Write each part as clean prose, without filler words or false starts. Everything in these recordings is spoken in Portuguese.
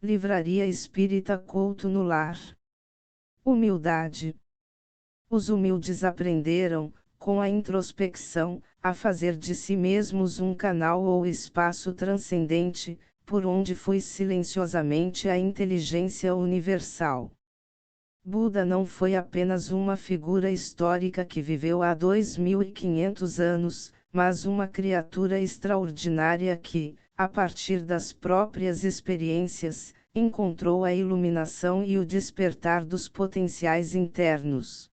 Livraria Espírita Couto no Lar. Humildade. Os humildes aprenderam, com a introspecção, a fazer de si mesmos um canal ou espaço transcendente, por onde flui silenciosamente a inteligência universal. Buda não foi apenas uma figura histórica que viveu há 2500 anos, mas uma criatura extraordinária que, a partir das próprias experiências, encontrou a iluminação e o despertar dos potenciais internos.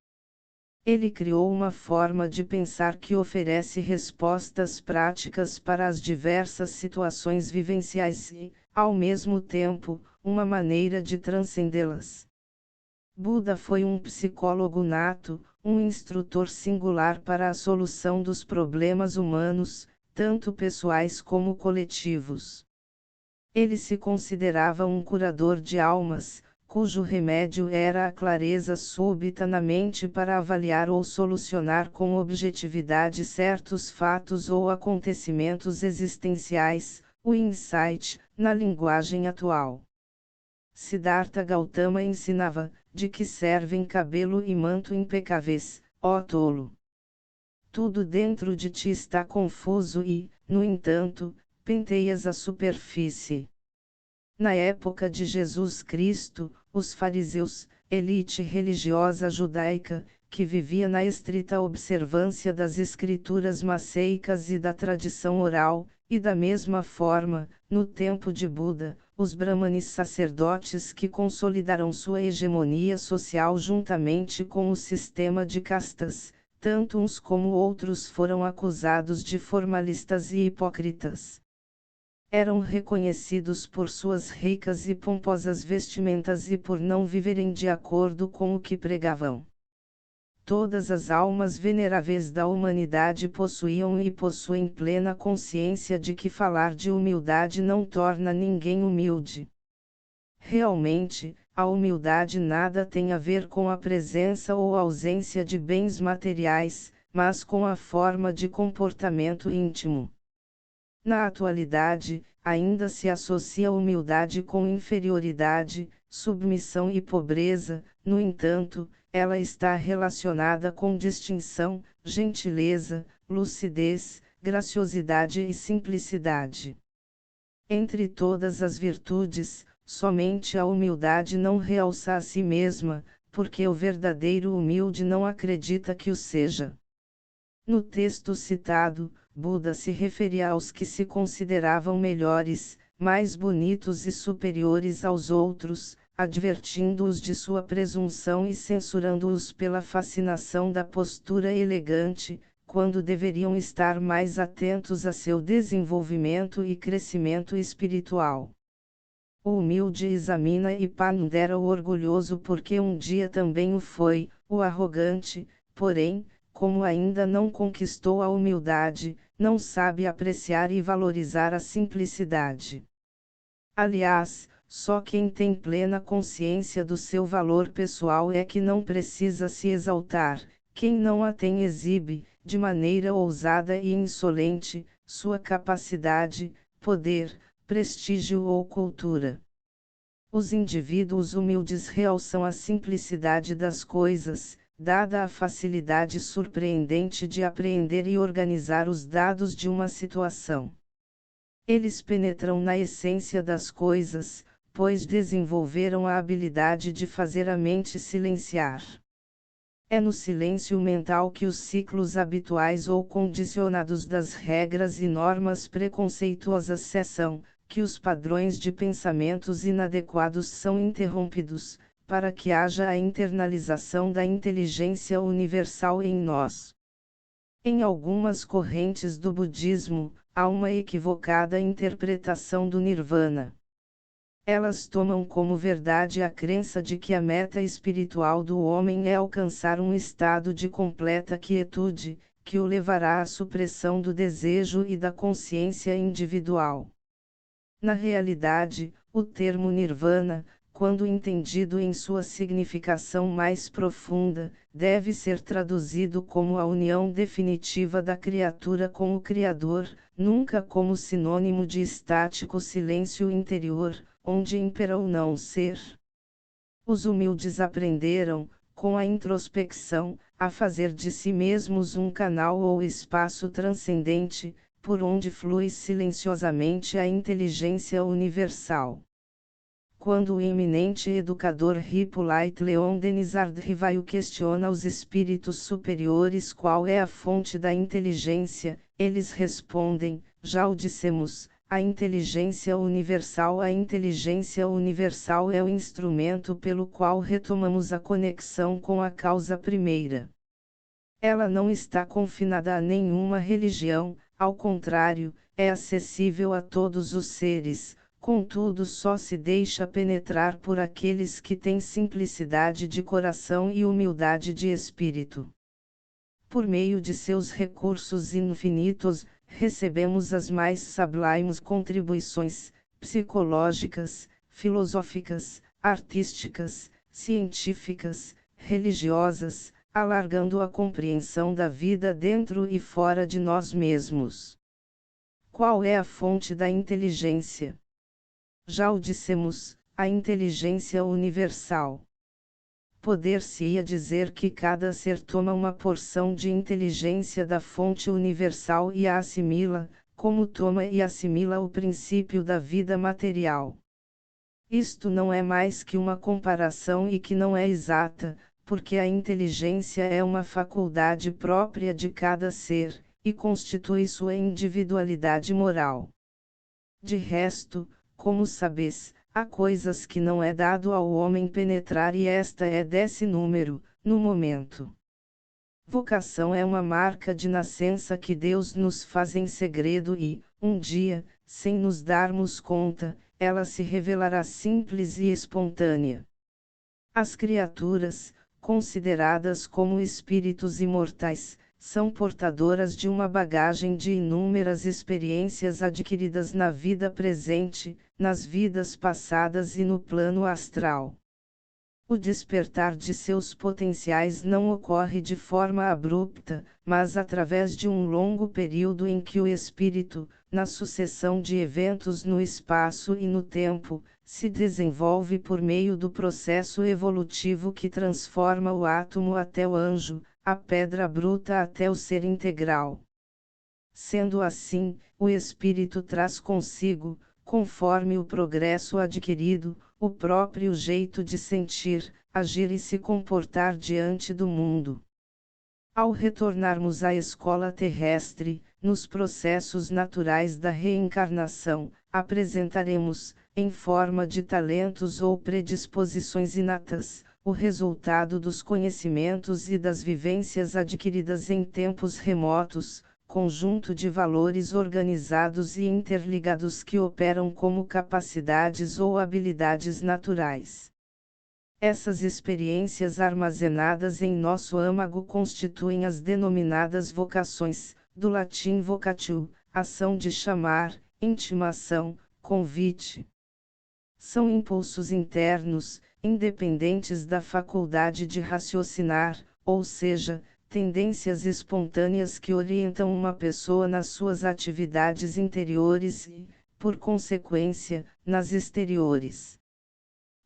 Ele criou uma forma de pensar que oferece respostas práticas para as diversas situações vivenciais e, ao mesmo tempo, uma maneira de transcendê-las. Buda foi um psicólogo nato, um instrutor singular para a solução dos problemas humanos, tanto pessoais como coletivos. Ele se considerava um curador de almas, cujo remédio era a clareza súbita na mente para avaliar ou solucionar com objetividade certos fatos ou acontecimentos existenciais, o insight, na linguagem atual. Siddhartha Gautama ensinava: de que servem cabelo e manto impecáveis, ó tolo? Tudo dentro de ti está confuso e, no entanto, penteias a superfície. Na época de Jesus Cristo, os fariseus, elite religiosa judaica, que vivia na estrita observância das escrituras maceicas e da tradição oral, e da mesma forma, no tempo de Buda, os brahmanes sacerdotes que consolidaram sua hegemonia social juntamente com o sistema de castas, tanto uns como outros foram acusados de formalistas e hipócritas. Eram reconhecidos por suas ricas e pomposas vestimentas e por não viverem de acordo com o que pregavam. Todas as almas veneráveis da humanidade possuíam e possuem plena consciência de que falar de humildade não torna ninguém humilde. Realmente, a humildade nada tem a ver com a presença ou ausência de bens materiais, mas com a forma de comportamento íntimo. Na atualidade, ainda se associa humildade com inferioridade, submissão e pobreza, no entanto, ela está relacionada com distinção, gentileza, lucidez, graciosidade e simplicidade. Entre todas as virtudes, somente a humildade não realça a si mesma, porque o verdadeiro humilde não acredita que o seja. No texto citado, Buda se referia aos que se consideravam melhores, mais bonitos e superiores aos outros, advertindo-os de sua presunção e censurando-os pela fascinação da postura elegante, quando deveriam estar mais atentos a seu desenvolvimento e crescimento espiritual. O humilde examina e pondera o orgulhoso porque um dia também o foi, o arrogante, porém, como ainda não conquistou a humildade, não sabe apreciar e valorizar a simplicidade. Aliás, só quem tem plena consciência do seu valor pessoal é que não precisa se exaltar, quem não a tem exibe, de maneira ousada e insolente, sua capacidade, poder, prestígio ou cultura. Os indivíduos humildes realçam a simplicidade das coisas, dada a facilidade surpreendente de apreender e organizar os dados de uma situação. Eles penetram na essência das coisas, pois desenvolveram a habilidade de fazer a mente silenciar. É no silêncio mental que os ciclos habituais ou condicionados das regras e normas preconceituosas cessam, que os padrões de pensamentos inadequados são interrompidos, para que haja a internalização da inteligência universal em nós. Em algumas correntes do budismo, há uma equivocada interpretação do nirvana. Elas tomam como verdade a crença de que a meta espiritual do homem é alcançar um estado de completa quietude, que o levará à supressão do desejo e da consciência individual. Na realidade, o termo nirvana, quando entendido em sua significação mais profunda, deve ser traduzido como a união definitiva da criatura com o Criador, nunca como sinônimo de estático silêncio interior, onde impera o não ser. Os humildes aprenderam, com a introspecção, a fazer de si mesmos um canal ou espaço transcendente, por onde flui silenciosamente a inteligência universal. Quando o eminente educador Hippolyte Léon Denis Ardrivail questiona os espíritos superiores qual é a fonte da inteligência, eles respondem: já o dissemos, a inteligência universal. A inteligência universal é o instrumento pelo qual retomamos a conexão com a causa primeira. Ela não está confinada a nenhuma religião, ao contrário, é acessível a todos os seres. Contudo, só se deixa penetrar por aqueles que têm simplicidade de coração e humildade de espírito. Por meio de seus recursos infinitos, recebemos as mais sublimes contribuições, psicológicas, filosóficas, artísticas, científicas, religiosas, alargando a compreensão da vida dentro e fora de nós mesmos. Qual é a fonte da inteligência? Já o dissemos, a inteligência universal. Poder-se-ia dizer que cada ser toma uma porção de inteligência da fonte universal e a assimila, como toma e assimila o princípio da vida material. Isto não é mais que uma comparação e que não é exata, porque a inteligência é uma faculdade própria de cada ser, e constitui sua individualidade moral. De resto, como sabes, há coisas que não é dado ao homem penetrar e esta é desse número, no momento. Vocação é uma marca de nascença que Deus nos faz em segredo e, um dia, sem nos darmos conta, ela se revelará simples e espontânea. As criaturas, consideradas como espíritos imortais, são portadoras de uma bagagem de inúmeras experiências adquiridas na vida presente, nas vidas passadas e no plano astral. O despertar de seus potenciais não ocorre de forma abrupta, mas através de um longo período em que o espírito, na sucessão de eventos no espaço e no tempo, se desenvolve por meio do processo evolutivo que transforma o átomo até o anjo, a pedra bruta até o ser integral. Sendo assim, o espírito traz consigo, conforme o progresso adquirido, o próprio jeito de sentir, agir e se comportar diante do mundo. Ao retornarmos à escola terrestre, nos processos naturais da reencarnação, apresentaremos, em forma de talentos ou predisposições inatas, o resultado dos conhecimentos e das vivências adquiridas em tempos remotos, conjunto de valores organizados e interligados que operam como capacidades ou habilidades naturais. Essas experiências armazenadas em nosso âmago constituem as denominadas vocações, do latim vocatio, ação de chamar, intimação, convite. São impulsos internos, independentes da faculdade de raciocinar, ou seja, tendências espontâneas que orientam uma pessoa nas suas atividades interiores e, por consequência, nas exteriores.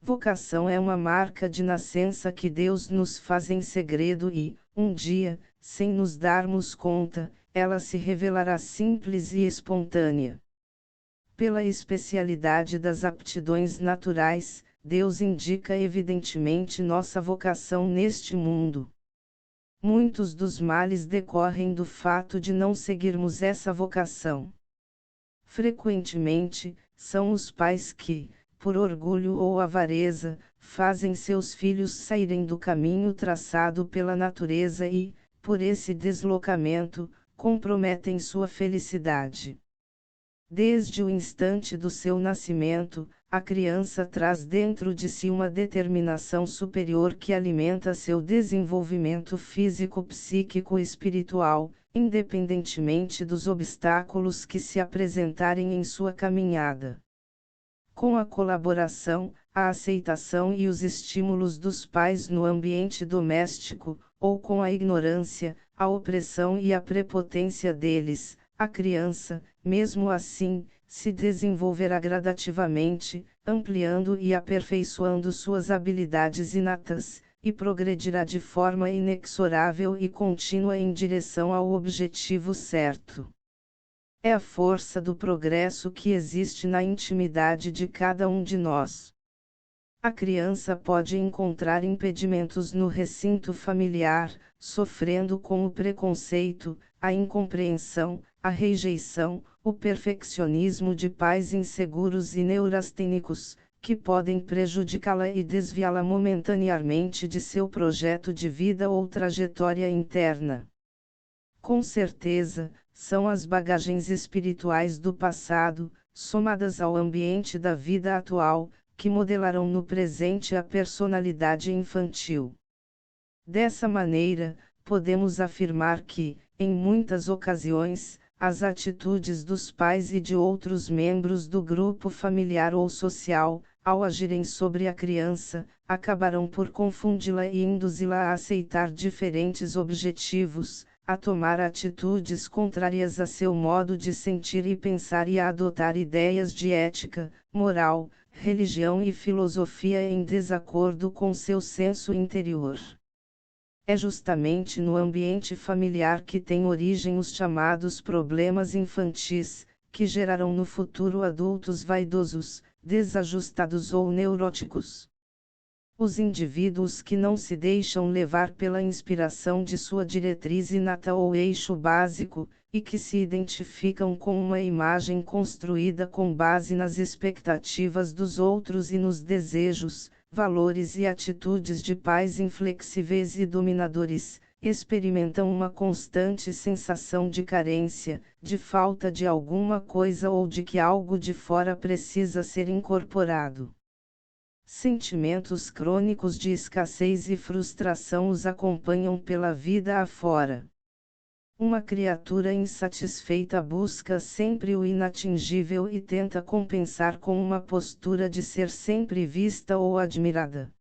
Vocação é uma marca de nascença que Deus nos faz em segredo e, um dia, sem nos darmos conta, ela se revelará simples e espontânea. Pela especialidade das aptidões naturais, Deus indica evidentemente nossa vocação neste mundo. Muitos dos males decorrem do fato de não seguirmos essa vocação. Frequentemente, são os pais que, por orgulho ou avareza, fazem seus filhos saírem do caminho traçado pela natureza e, por esse deslocamento, comprometem sua felicidade. Desde o instante do seu nascimento, a criança traz dentro de si uma determinação superior que alimenta seu desenvolvimento físico, psíquico e espiritual, independentemente dos obstáculos que se apresentarem em sua caminhada. Com a colaboração, a aceitação e os estímulos dos pais no ambiente doméstico, ou com a ignorância, a opressão e a prepotência deles, a criança, mesmo assim, se desenvolverá gradativamente, ampliando e aperfeiçoando suas habilidades inatas, e progredirá de forma inexorável e contínua em direção ao objetivo certo. É a força do progresso que existe na intimidade de cada um de nós. A criança pode encontrar impedimentos no recinto familiar, sofrendo com o preconceito, a incompreensão, a rejeição, o perfeccionismo de pais inseguros e neurastênicos, que podem prejudicá-la e desviá-la momentaneamente de seu projeto de vida ou trajetória interna. Com certeza, são as bagagens espirituais do passado, somadas ao ambiente da vida atual, que modelarão no presente a personalidade infantil. Dessa maneira, podemos afirmar que, em muitas ocasiões, as atitudes dos pais e de outros membros do grupo familiar ou social, ao agirem sobre a criança, acabarão por confundi-la e induzi-la a aceitar diferentes objetivos, a tomar atitudes contrárias a seu modo de sentir e pensar e a adotar ideias de ética, moral, religião e filosofia em desacordo com seu senso interior. É justamente no ambiente familiar que tem origem os chamados problemas infantis, que gerarão no futuro adultos vaidosos, desajustados ou neuróticos. Os indivíduos que não se deixam levar pela inspiração de sua diretriz inata ou eixo básico, e que se identificam com uma imagem construída com base nas expectativas dos outros e nos desejos, valores e atitudes de pais inflexíveis e dominadores, experimentam uma constante sensação de carência, de falta de alguma coisa ou de que algo de fora precisa ser incorporado. Sentimentos crônicos de escassez e frustração os acompanham pela vida afora. Uma criatura insatisfeita busca sempre o inatingível e tenta compensar com uma postura de ser sempre vista ou admirada.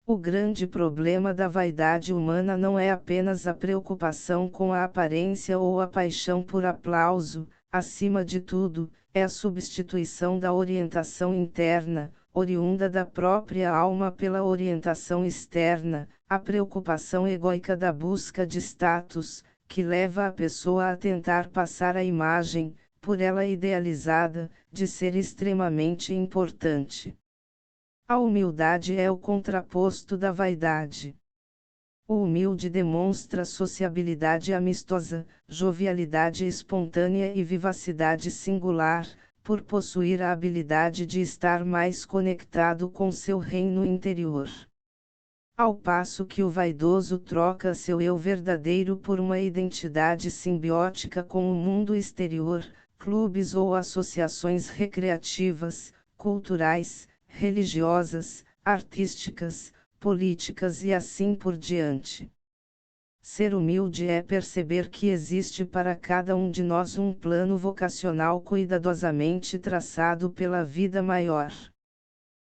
O grande problema da vaidade humana não é apenas a preocupação com a aparência ou a paixão por aplauso, acima de tudo, é a substituição da orientação interna, oriunda da própria alma pela orientação externa, a preocupação egóica da busca de status, que leva a pessoa a tentar passar a imagem, por ela idealizada, de ser extremamente importante. A humildade é o contraposto da vaidade. O humilde demonstra sociabilidade amistosa, jovialidade espontânea e vivacidade singular, por possuir a habilidade de estar mais conectado com seu reino interior. Ao passo que o vaidoso troca seu eu verdadeiro por uma identidade simbiótica com o mundo exterior, clubes ou associações recreativas, culturais, religiosas, artísticas, políticas e assim por diante. Ser humilde é perceber que existe para cada um de nós um plano vocacional cuidadosamente traçado pela vida maior.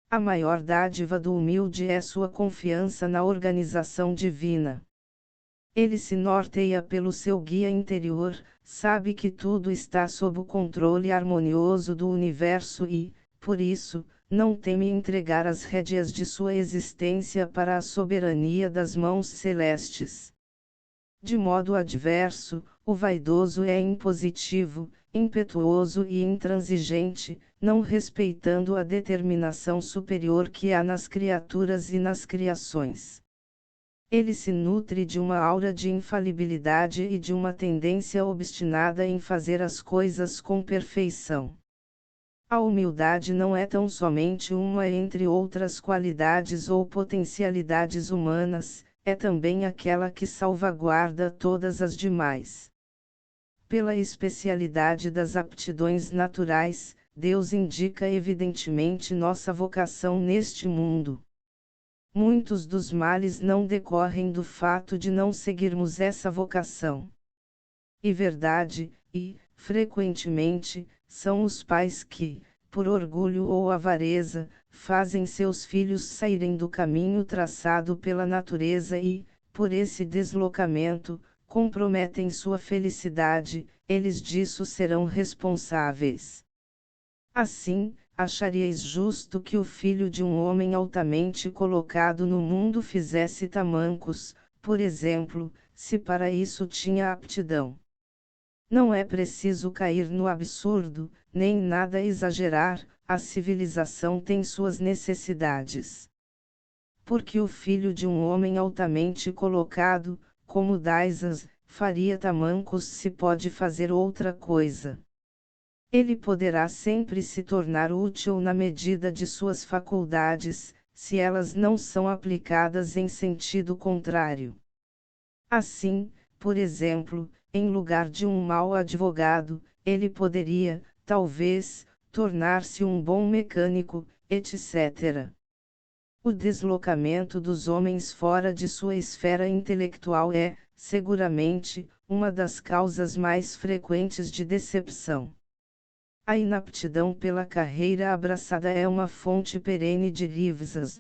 A maior dádiva do humilde é sua confiança na organização divina. Ele se norteia pelo seu guia interior, sabe que tudo está sob o controle harmonioso do universo e, por isso, não teme entregar as rédeas de sua existência para a soberania das mãos celestes. De modo adverso, o vaidoso é impositivo, impetuoso e intransigente, não respeitando a determinação superior que há nas criaturas e nas criações. Ele se nutre de uma aura de infalibilidade e de uma tendência obstinada em fazer as coisas com perfeição. A humildade não é tão somente uma entre outras qualidades ou potencialidades humanas, é também aquela que salvaguarda todas as demais. Pela especialidade das aptidões naturais, Deus indica evidentemente nossa vocação neste mundo. Muitos dos males não decorrem do fato de não seguirmos essa vocação. E verdade, frequentemente, são os pais que, por orgulho ou avareza, fazem seus filhos saírem do caminho traçado pela natureza e, por esse deslocamento, comprometem sua felicidade, eles disso serão responsáveis. Assim, acharíeis justo que o filho de um homem altamente colocado no mundo fizesse tamancos, por exemplo, se para isso tinha aptidão. Não é preciso cair no absurdo, nem nada exagerar, a civilização tem suas necessidades. Porque o filho de um homem altamente colocado, como Daisas, faria tamancos se pode fazer outra coisa. Ele poderá sempre se tornar útil na medida de suas faculdades, se elas não são aplicadas em sentido contrário. Assim, por exemplo, em lugar de um mau advogado, ele poderia, talvez, tornar-se um bom mecânico, etc. O deslocamento dos homens fora de sua esfera intelectual é, seguramente, uma das causas mais frequentes de decepção. A inaptidão pela carreira abraçada é uma fonte perene de dívidas.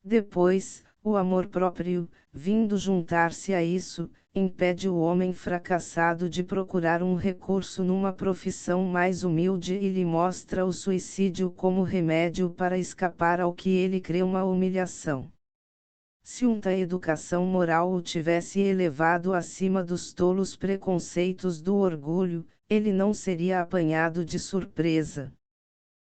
Depois, o amor próprio, vindo juntar-se a isso, impede o homem fracassado de procurar um recurso numa profissão mais humilde e lhe mostra o suicídio como remédio para escapar ao que ele crê uma humilhação. Se uma educação moral o tivesse elevado acima dos tolos preconceitos do orgulho, ele não seria apanhado de surpresa.